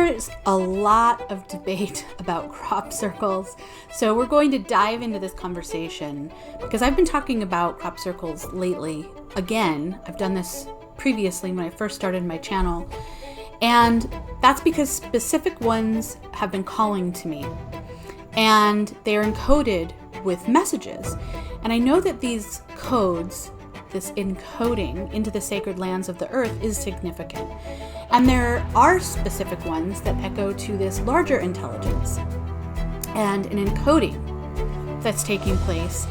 There's a lot of debate about crop circles, so we're going to dive into this conversation because I've been talking about crop circles lately. Again, I've done this previously when I first started my channel, and that's because specific ones have been calling to me, and they're encoded with messages. And I know that these codes, this encoding into the sacred lands of the earth, is significant. And there are specific ones that echo to this larger intelligence and an encoding that's taking place.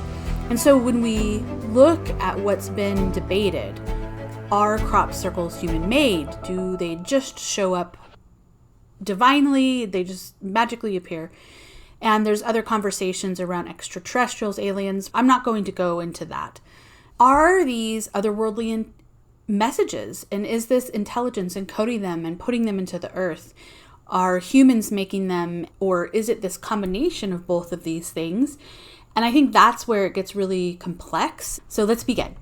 And so when we look at what's been debated, are crop circles human-made? Do they just show up divinely? They just magically appear? And there's other conversations around extraterrestrials, aliens. I'm not going to go into that. Are these otherworldly messages, and is this intelligence encoding them and putting them into the earth? Are humans making them, or is it this combination of both of these things? And I think that's where it gets really complex. So let's begin.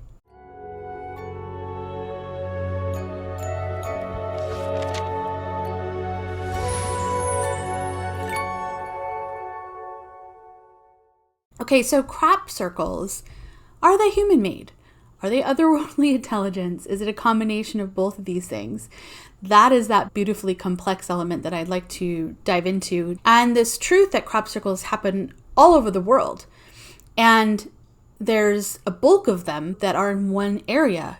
Okay, so crop circles, are they human-made? Are they otherworldly intelligence? Is it a combination of both of these things? That is that beautifully complex element that I'd like to dive into. And this truth that crop circles happen all over the world. And there's a bulk of them that are in one area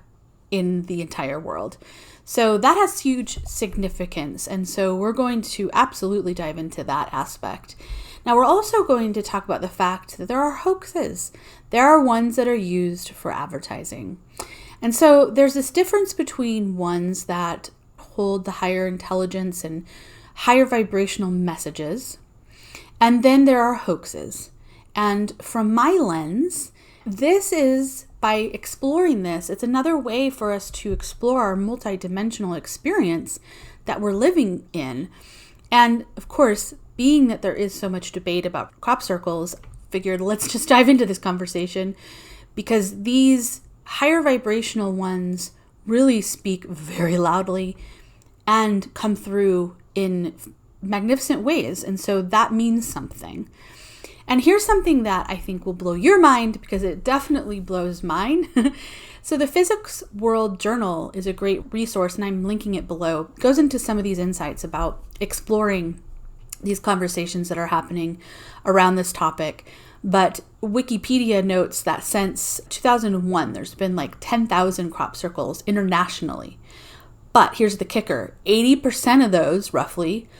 in the entire world. So that has huge significance. And so we're going to absolutely dive into that aspect. Now, we're also going to talk about the fact that there are hoaxes. There are ones that are used for advertising. And so there's this difference between ones that hold the higher intelligence and higher vibrational messages. And then there are hoaxes. And from my lens, this is, by exploring this, it's another way for us to explore our multidimensional experience that we're living in. And of course, being that there is so much debate about crop circles, figured let's just dive into this conversation, because these higher vibrational ones really speak very loudly and come through in magnificent ways. And so that means something. And here's something that I think will blow your mind, because it definitely blows mine. So the Physics World Journal is a great resource, and I'm linking it below. It goes into some of these insights about exploring these conversations that are happening around this topic. But Wikipedia notes that since 2001, there's been like 10,000 crop circles internationally. But here's the kicker. 80% of those, roughly,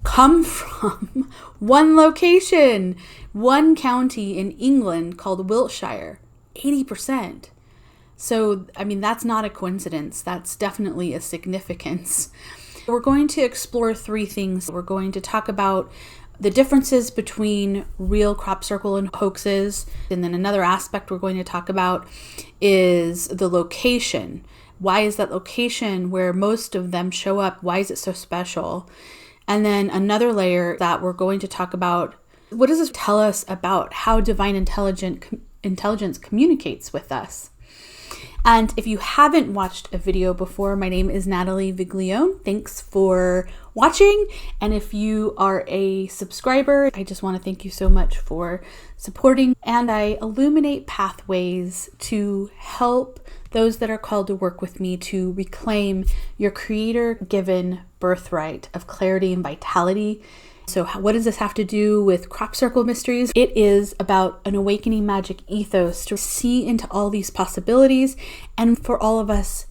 come from one location, one county in England called Wiltshire. 80%. So, I mean, that's not a coincidence. That's definitely a significance. We're going to explore three things. We're going to talk about the differences between real crop circle and hoaxes. And then another aspect we're going to talk about is the location. Why is that location where most of them show up? Why is it so special? And then another layer that we're going to talk about, what does this tell us about how divine intelligence communicates with us? And if you haven't watched a video before, my name is Natalie Viglione. Thanks for watching. And if you are a subscriber, I just want to thank you so much for supporting. And I illuminate pathways to help those that are called to work with me to reclaim your creator-given birthright of clarity and vitality. So what does this have to do with crop circle mysteries? It is about an awakening magic ethos to see into all these possibilities, and for all of us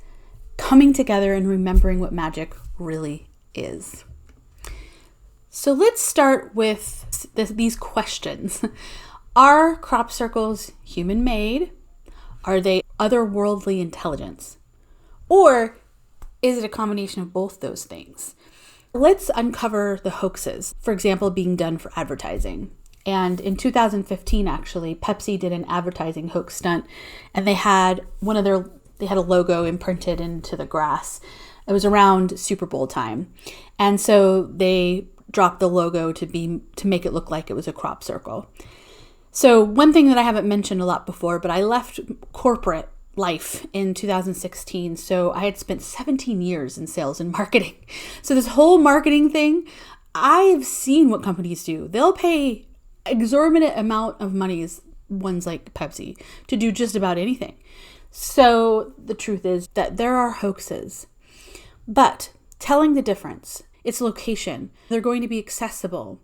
coming together and remembering what magic really is. So let's start with these questions. Are crop circles human-made? Are they otherworldly intelligence? Or is it a combination of both those things? Let's uncover the hoaxes, for example, being done for advertising. And in 2015, actually, Pepsi did an advertising hoax stunt, and they had a logo imprinted into the grass. It was around Super Bowl time. And so they dropped the logo to make it look like it was a crop circle. So one thing that I haven't mentioned a lot before, but I left corporate life in 2016. So I had spent 17 years in sales and marketing. So this whole marketing thing, I've seen what companies do. They'll pay exorbitant amount of monies, ones like Pepsi, to do just about anything. So the truth is that there are hoaxes, but telling the difference, its location, they're going to be accessible.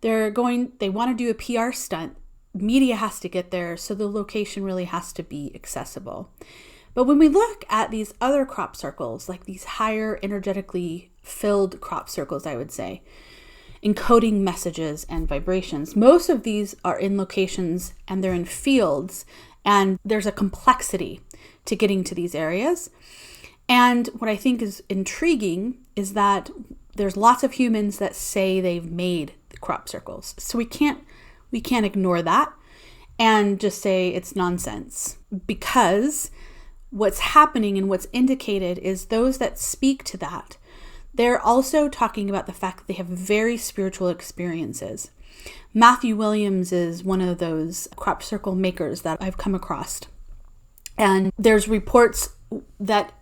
They want to do a PR stunt. Media has to get there, so the location really has to be accessible. But when we look at these other crop circles, like these higher energetically filled crop circles, I would say, encoding messages and vibrations, most of these are in locations and they're in fields, and there's a complexity to getting to these areas. And what I think is intriguing is that there's lots of humans that say they've made the crop circles. So we can't ignore that and just say it's nonsense, because what's happening and what's indicated is those that speak to that, they're also talking about the fact that they have very spiritual experiences. Matthew Williams is one of those crop circle makers that I've come across. And there's reports that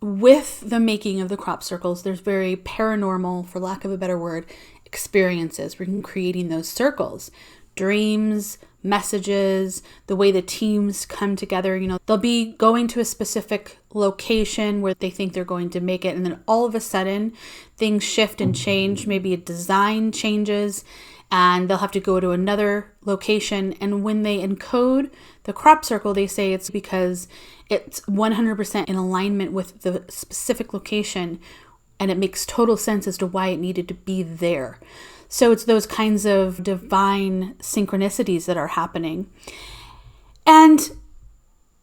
with the making of the crop circles, there's very paranormal, for lack of a better word, experiences when creating those circles. Dreams, messages, the way the teams come together. They'll be going to a specific location where they think they're going to make it, and then all of a sudden things shift and change. Maybe a design changes and they'll have to go to another location. And when they encode the crop circle, they say it's because it's 100% in alignment with the specific location, and it makes total sense as to why it needed to be there. So it's those kinds of divine synchronicities that are happening. And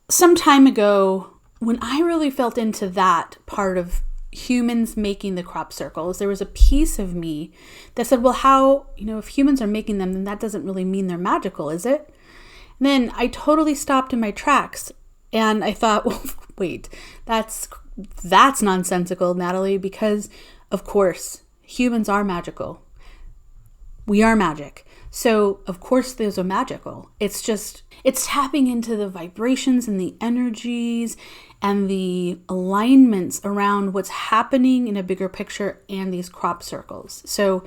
some time ago, when I really felt into that part of humans making the crop circles, there was a piece of me that said, well, how, if humans are making them, then that doesn't really mean they're magical, is it? And then I totally stopped in my tracks and I thought, well, wait, that's nonsensical, Natalie, because of course humans are magical. We are magic. So of course those are magical. It's tapping into the vibrations and the energies and the alignments around what's happening in a bigger picture and these crop circles. So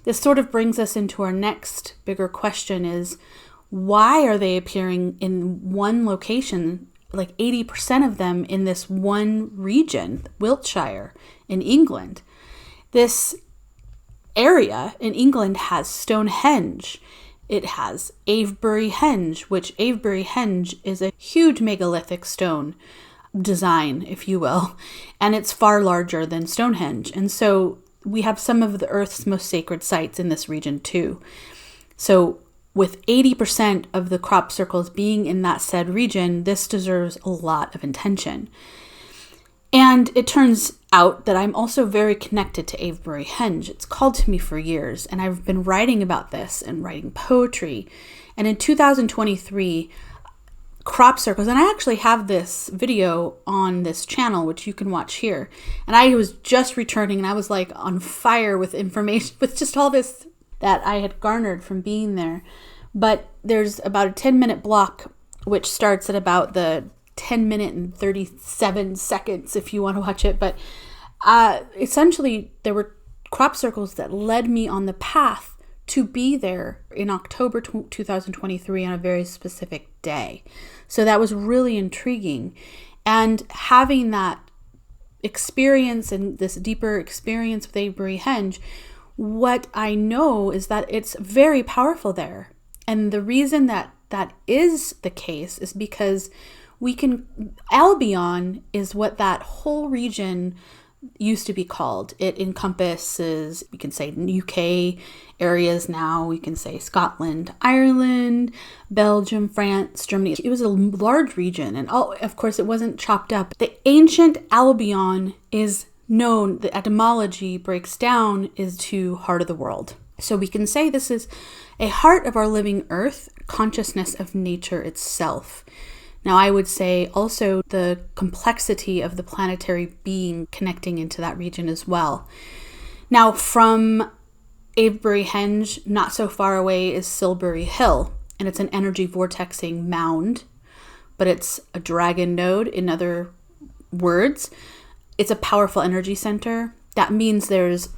this sort of brings us into our next bigger question is, why are they appearing in one location, like 80% of them in this one region, Wiltshire in England? This area in England has Stonehenge. It has Avebury Henge, which Avebury Henge is a huge megalithic stone design, if you will, and it's far larger than Stonehenge. And so we have some of the Earth's most sacred sites in this region too. So with 80% of the crop circles being in that said region, this deserves a lot of attention. And it turns out that I'm also very connected to Avebury Henge. It's called to me for years, and I've been writing about this and writing poetry. And in 2023, crop circles, and I actually have this video on this channel, which you can watch here. And I was just returning, and I was like on fire with information, with just all this that I had garnered from being there. But there's about a 10-minute block, which starts at about the 10 minute and 37 seconds if you want to watch it. But essentially, there were crop circles that led me on the path to be there in October 2023 on a very specific day. So that was really intriguing. And having that experience and this deeper experience with Avebury Henge, what I know is that it's very powerful there. And the reason that that is the case is because Albion is what that whole region used to be called. It encompasses, we can say UK areas now, we can say Scotland, Ireland, Belgium, France, Germany. It was a large region, and of course it wasn't chopped up. The ancient Albion is known, the etymology breaks down is to heart of the world. So we can say this is a heart of our living earth, consciousness of nature itself. Now, I would say also the complexity of the planetary being connecting into that region as well. Now, from Avebury Henge, not so far away is Silbury Hill, and it's an energy vortexing mound, but it's a dragon node. In other words, it's a powerful energy center. That means there's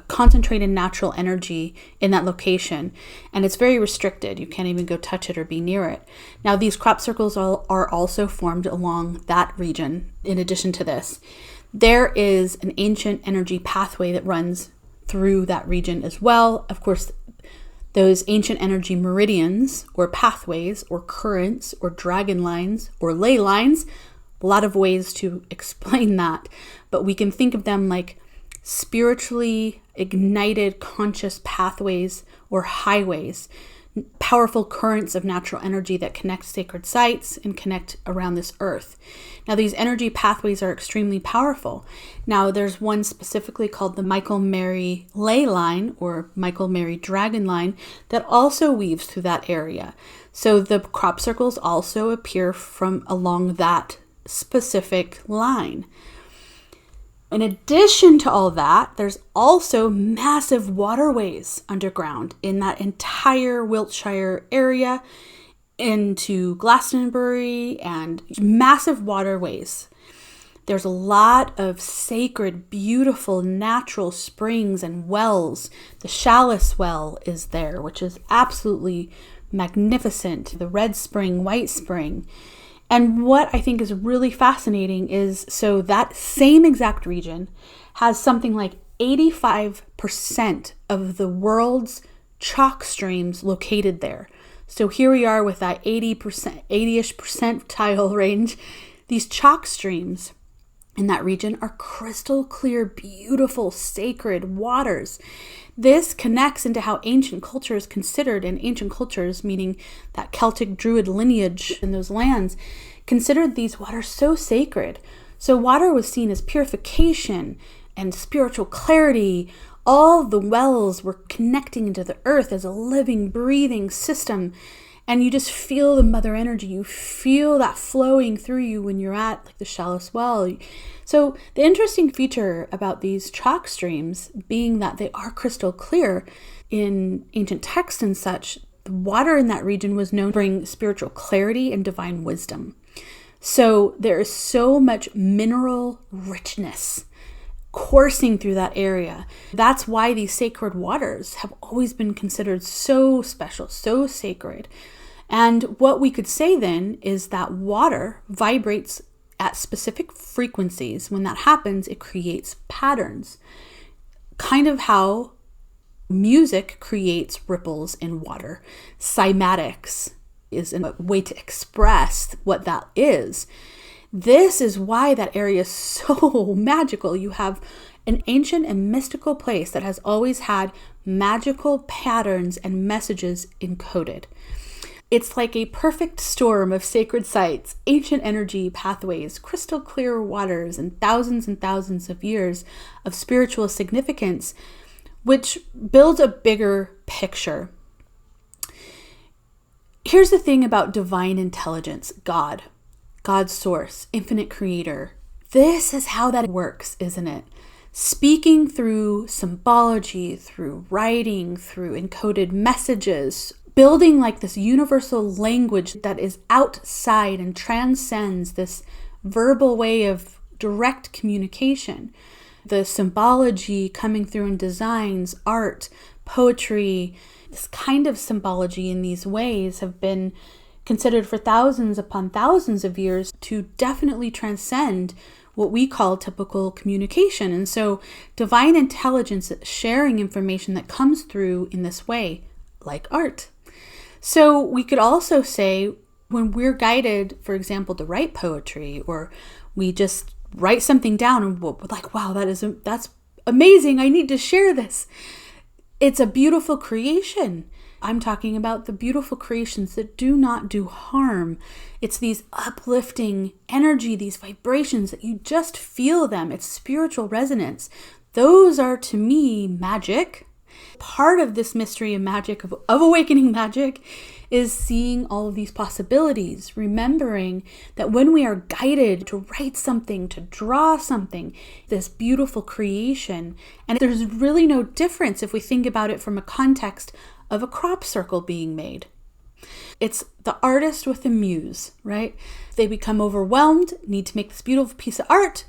concentrated natural energy in that location, and it's very restricted. You can't even go touch it or be near it. Now, these crop circles are also formed along that region. In addition to this, there is an ancient energy pathway that runs through that region as well. Of course, those ancient energy meridians or pathways or currents or dragon lines or ley lines, a lot of ways to explain that, but we can think of them like spiritually ignited conscious pathways or highways, powerful currents of natural energy that connect sacred sites and connect around this earth. Now, these energy pathways are extremely powerful. Now, there's one specifically called the Michael-Mary ley line or Michael-Mary dragon line that also weaves through that area. So the crop circles also appear from along that specific line. In addition to all that, there's also massive waterways underground in that entire Wiltshire area into Glastonbury, and massive waterways. There's a lot of sacred, beautiful, natural springs and wells. The Chalice Well is there, which is absolutely magnificent. The Red Spring, White Spring. And what I think is really fascinating is, so that same exact region has something like 85% of the world's chalk streams located there. So here we are with that 80-ish percentile range. These chalk streams in that region are crystal clear, beautiful, sacred waters. This connects into how ancient culture is considered, and ancient cultures, meaning that Celtic Druid lineage in those lands, considered these waters so sacred. So water was seen as purification and spiritual clarity. All the wells were connecting into the earth as a living, breathing system. And you just feel the mother energy. You feel that flowing through you when you're at like the Chalice Well. So the interesting feature about these chalk streams being that they are crystal clear in ancient texts and such, the water in that region was known to bring spiritual clarity and divine wisdom. So there is so much mineral richness coursing through that area. That's why these sacred waters have always been considered so special, so sacred. And what we could say then is that water vibrates at specific frequencies. When that happens, it creates patterns. Kind of how music creates ripples in water. Cymatics is a way to express what that is. This is why that area is so magical. You have an ancient and mystical place that has always had magical patterns and messages encoded. It's like a perfect storm of sacred sites, ancient energy pathways, crystal clear waters, and thousands of years of spiritual significance, which builds a bigger picture. Here's the thing about divine intelligence, God's source, infinite creator. This is how that works, isn't it? Speaking through symbology, through writing, through encoded messages, building like this universal language that is outside and transcends this verbal way of direct communication. The symbology coming through in designs, art, poetry, this kind of symbology in these ways have been considered for thousands upon thousands of years to definitely transcend what we call typical communication. And so divine intelligence sharing information that comes through in this way, like art. So we could also say when we're guided, for example, to write poetry, or we just write something down and we're like, wow, that's amazing. I need to share this. It's a beautiful creation. I'm talking about the beautiful creations that do not do harm. It's these uplifting energy, these vibrations that you just feel them. It's spiritual resonance. Those are, to me, magic. Part of this mystery and magic of awakening magic is seeing all of these possibilities, remembering that when we are guided to write something, to draw something, this beautiful creation, and there's really no difference if we think about it from a context of a crop circle being made. It's the artist with the muse, right? They become overwhelmed, need to make this beautiful piece of art,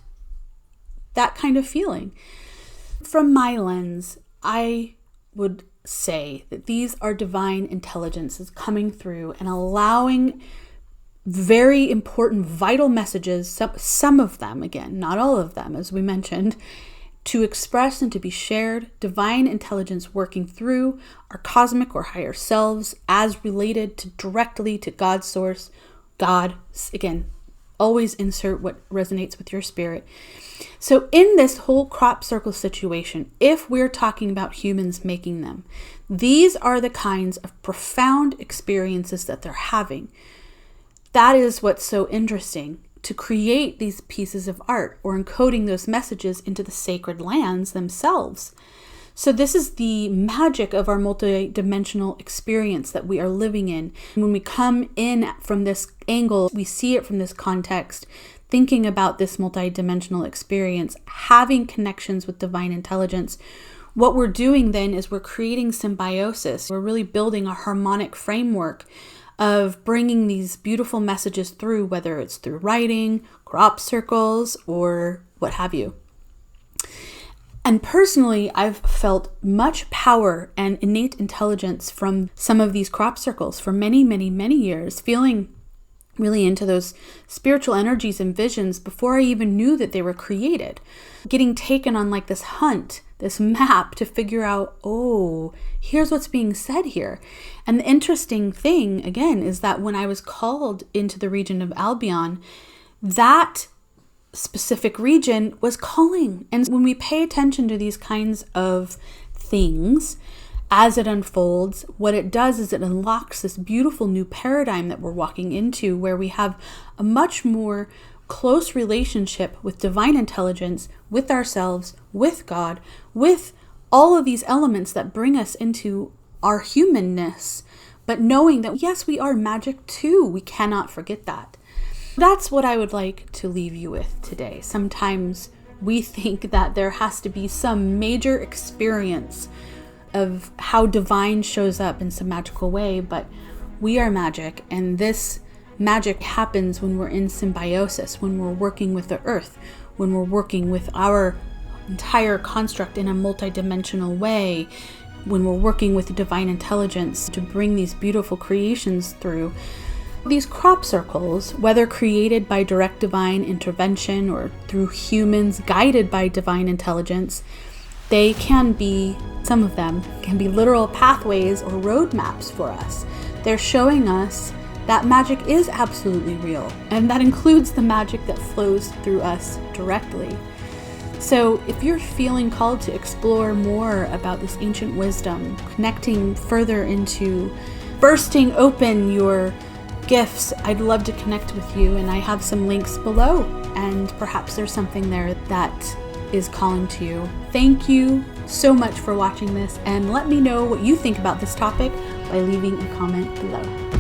that kind of feeling. From my lens, I would say that these are divine intelligences coming through and allowing very important, vital messages, some of them, again, not all of them, as we mentioned, to express and to be shared. Divine intelligence working through our cosmic or higher selves as related directly to God's source. God, again, always insert what resonates with your spirit. So in this whole crop circle situation, if we're talking about humans making them, these are the kinds of profound experiences that they're having. That is what's so interesting, to create these pieces of art or encoding those messages into the sacred lands themselves. So this is the magic of our multidimensional experience that we are living in. When we come in from this angle, we see it from this context, thinking about this multidimensional experience, having connections with divine intelligence. What we're doing then is we're creating symbiosis. We're really building a harmonic framework of bringing these beautiful messages through, whether it's through writing, crop circles, or what have you. And personally, I've felt much power and innate intelligence from some of these crop circles for many, many, many years, feeling really into those spiritual energies and visions before I even knew that they were created. Getting taken on like this hunt, this map to figure out, oh, here's what's being said here. And the interesting thing, again, is that when I was called into the region of Albion, that specific region was calling. And when we pay attention to these kinds of things, as it unfolds, what it does is it unlocks this beautiful new paradigm that we're walking into, where we have a much more close relationship with divine intelligence, with ourselves, with God, with all of these elements that bring us into our humanness, but knowing that yes, we are magic too. We cannot forget that. That's what I would like to leave you with today. Sometimes we think that there has to be some major experience of how divine shows up in some magical way, but we are magic, and this magic happens when we're in symbiosis, when we're working with the earth, when we're working with our entire construct in a multidimensional way, when we're working with divine intelligence to bring these beautiful creations through. These crop circles, whether created by direct divine intervention or through humans guided by divine intelligence, they can be, some of them can be literal pathways or roadmaps for us. They're showing us that magic is absolutely real, and that includes the magic that flows through us directly. So if you're feeling called to explore more about this ancient wisdom, connecting further into bursting open your gifts, I'd love to connect with you, and I have some links below, and perhaps there's something there that is calling to you. Thank you so much for watching this, and let me know what you think about this topic by leaving a comment below.